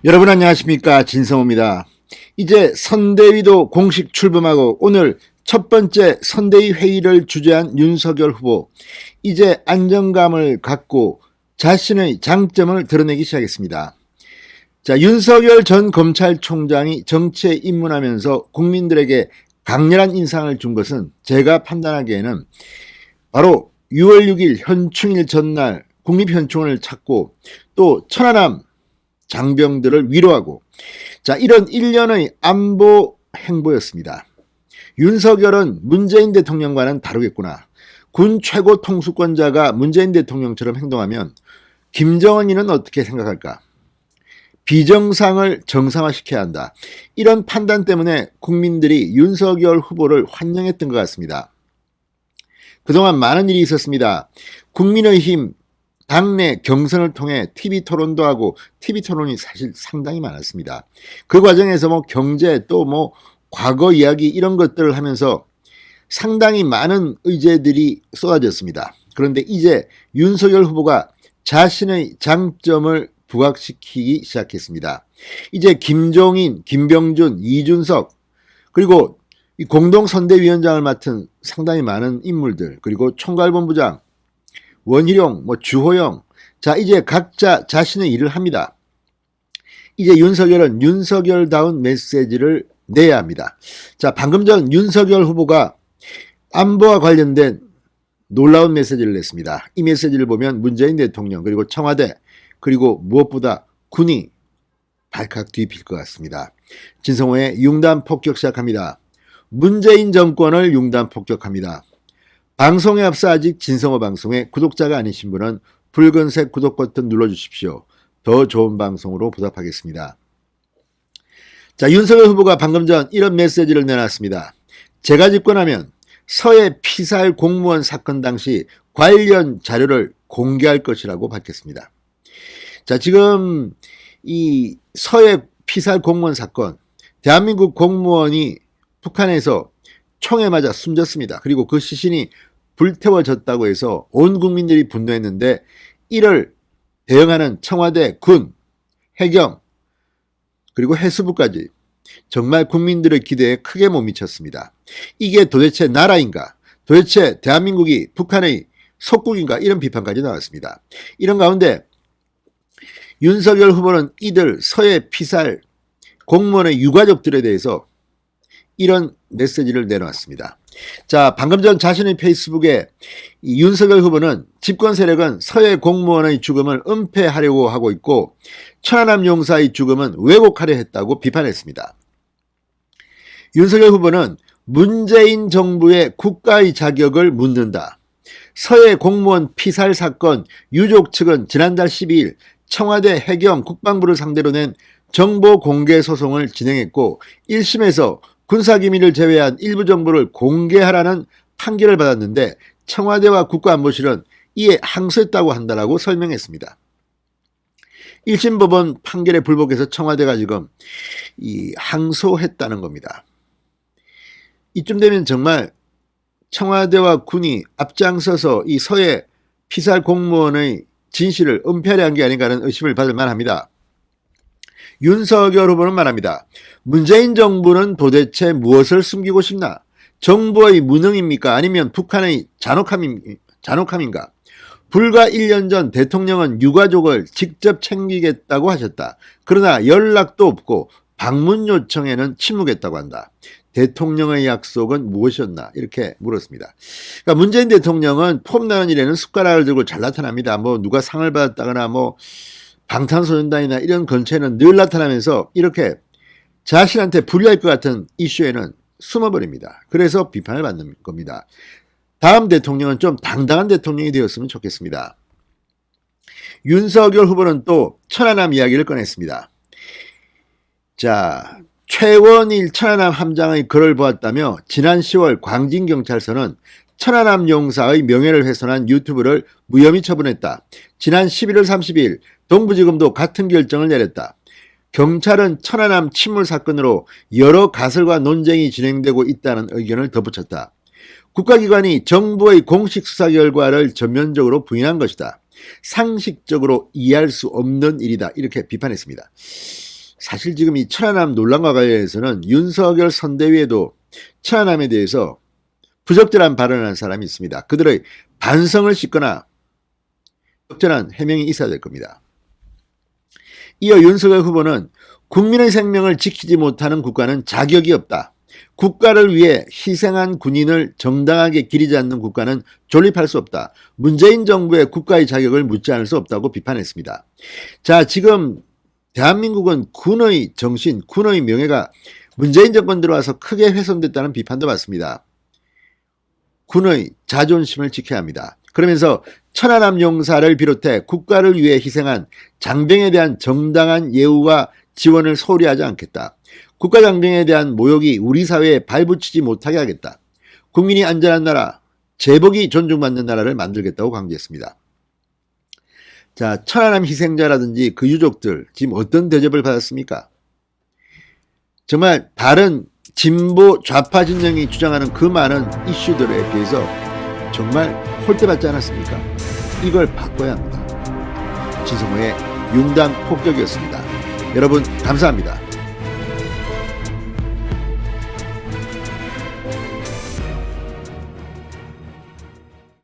여러분 안녕하십니까, 진성호입니다. 이제 선대위도 공식 출범하고 오늘 첫 번째 선대위 회의를 주재한 윤석열 후보, 이제 안정감을 갖고 자신의 장점을 드러내기 시작했습니다. 자, 윤석열 전 검찰총장이 정치에 입문하면서 국민들에게 강렬한 인상을 준 것은 제가 판단하기에는 바로 6월 6일 현충일 전날 국립현충원을 찾고 또 천안함 장병들을 위로하고, 자, 이런 일련의 안보 행보였습니다. 윤석열은 문재인 대통령과는 다르겠구나. 군 최고 통수권자가 문재인 대통령처럼 행동하면 김정은이는 어떻게 생각할까? 비정상을 정상화시켜야 한다. 이런 판단 때문에 국민들이 윤석열 후보를 환영했던 것 같습니다. 그동안 많은 일이 있었습니다. 국민의힘 당내 경선을 통해 TV 토론도 하고, TV 토론이 사실 상당히 많았습니다. 그 과정에서 경제 또 과거 이야기 이런 것들을 하면서 상당히 많은 의제들이 쏟아졌습니다. 그런데 이제 윤석열 후보가 자신의 장점을 부각시키기 시작했습니다. 이제 김종인, 김병준, 이준석, 그리고 공동선대위원장을 맡은 상당히 많은 인물들, 그리고 총괄본부장 원희룡, 주호영, 자, 이제 각자 자신의 일을 합니다. 이제 윤석열은 윤석열다운 메시지를 내야 합니다. 자, 방금 전 윤석열 후보가 안보와 관련된 놀라운 메시지를 냈습니다. 이 메시지를 보면 문재인 대통령, 그리고 청와대, 그리고 무엇보다 군이 발칵 뒤집힐 것 같습니다. 진성호의 융단 폭격 시작합니다. 문재인 정권을 융단 폭격합니다. 방송에 앞서 아직 진성호 방송의 구독자가 아니신 분은 붉은색 구독 버튼 눌러주십시오. 더 좋은 방송으로 보답하겠습니다. 자, 윤석열 후보가 방금 전 이런 메시지를 내놨습니다. 제가 집권하면 서해 피살 공무원 사건 당시 관련 자료를 공개할 것이라고 밝혔습니다. 자, 지금 이 서해 피살 공무원 사건, 대한민국 공무원이 북한에서 총에 맞아 숨졌습니다. 그리고 그 시신이 불태워졌다고 해서 온 국민들이 분노했는데, 이를 대응하는 청와대, 군, 해경, 그리고 해수부까지 정말 국민들의 기대에 크게 못 미쳤습니다. 이게 도대체 나라인가? 도대체 대한민국이 북한의 속국인가? 이런 비판까지 나왔습니다. 이런 가운데 윤석열 후보는 이들 서해 피살 공무원의 유가족들에 대해서 이런 메시지를 내놓았습니다. 자, 방금 전 자신의 페이스북에 윤석열 후보는 집권 세력은 서해 공무원의 죽음을 은폐하려고 하고 있고 천안함 용사의 죽음은 왜곡하려 했다고 비판했습니다. 윤석열 후보는 문재인 정부의 국가의 자격을 묻는다. 서해 공무원 피살 사건 유족 측은 지난달 12일 청와대, 해경, 국방부를 상대로 낸 정보 공개 소송을 진행했고 1심에서 군사기밀을 제외한 일부 정보를 공개하라는 판결을 받았는데 청와대와 국가안보실은 이에 항소했다고 한다라고 설명했습니다. 1심 법원 판결에 불복해서 청와대가 지금 항소했다는 겁니다. 이쯤 되면 정말 청와대와 군이 앞장서서 이 서해 피살 공무원의 진실을 은폐하려 한 게 아닌가 하는 의심을 받을 만합니다. 윤석열 후보는 말합니다. 문재인 정부는 도대체 무엇을 숨기고 싶나? 정부의 무능입니까? 아니면 북한의 잔혹함인가? 불과 1년 전 대통령은 유가족을 직접 챙기겠다고 하셨다. 그러나 연락도 없고 방문 요청에는 침묵했다고 한다. 대통령의 약속은 무엇이었나? 이렇게 물었습니다. 그러니까 문재인 대통령은 폼나는 일에는 숟가락을 들고 잘 나타납니다. 누가 상을 받았다거나 방탄소년단이나 이런 건체는 늘 나타나면서 이렇게 자신한테 불리할 것 같은 이슈에는 숨어버립니다. 그래서 비판을 받는 겁니다. 다음 대통령은 좀 당당한 대통령이 되었으면 좋겠습니다. 윤석열 후보는 또 천안함 이야기를 꺼냈습니다. 자, 최원일 천안함 함장의 글을 보았다며 지난 10월 광진경찰서는 천안함 용사의 명예를 훼손한 유튜브를 무혐의 처분했다. 지난 11월 30일 동부지검도 같은 결정을 내렸다. 경찰은 천안함 침몰 사건으로 여러 가설과 논쟁이 진행되고 있다는 의견을 덧붙였다. 국가기관이 정부의 공식 수사 결과를 전면적으로 부인한 것이다. 상식적으로 이해할 수 없는 일이다. 이렇게 비판했습니다. 사실 지금 이 천안함 논란과 관련해서는 윤석열 선대위에도 천안함에 대해서 부적절한 발언을 한 사람이 있습니다. 그들의 반성을 싣거나 적절한 해명이 있어야 될 겁니다. 이어 윤석열 후보는 국민의 생명을 지키지 못하는 국가는 자격이 없다. 국가를 위해 희생한 군인을 정당하게 기리지 않는 국가는 존립할 수 없다. 문재인 정부의 국가의 자격을 묻지 않을 수 없다고 비판했습니다. 자, 지금 대한민국은 군의 정신, 군의 명예가 문재인 정권 들어와서 크게 훼손됐다는 비판도 받습니다. 군의 자존심을 지켜야 합니다. 그러면서 천안함 용사를 비롯해 국가를 위해 희생한 장병에 대한 정당한 예우와 지원을 소홀히 하지 않겠다. 국가장병에 대한 모욕이 우리 사회에 발붙이지 못하게 하겠다. 국민이 안전한 나라, 제복이 존중받는 나라를 만들겠다고 강조했습니다. 자, 천안함 희생자라든지 그 유족들 지금 어떤 대접을 받았습니까? 정말 다른 진보 좌파 진영이 주장하는 그 많은 이슈들에 비해서 정말 홀대받지 않았습니까? 이걸 바꿔야 합니다. 진성호의 융단 폭격이었습니다. 여러분 감사합니다.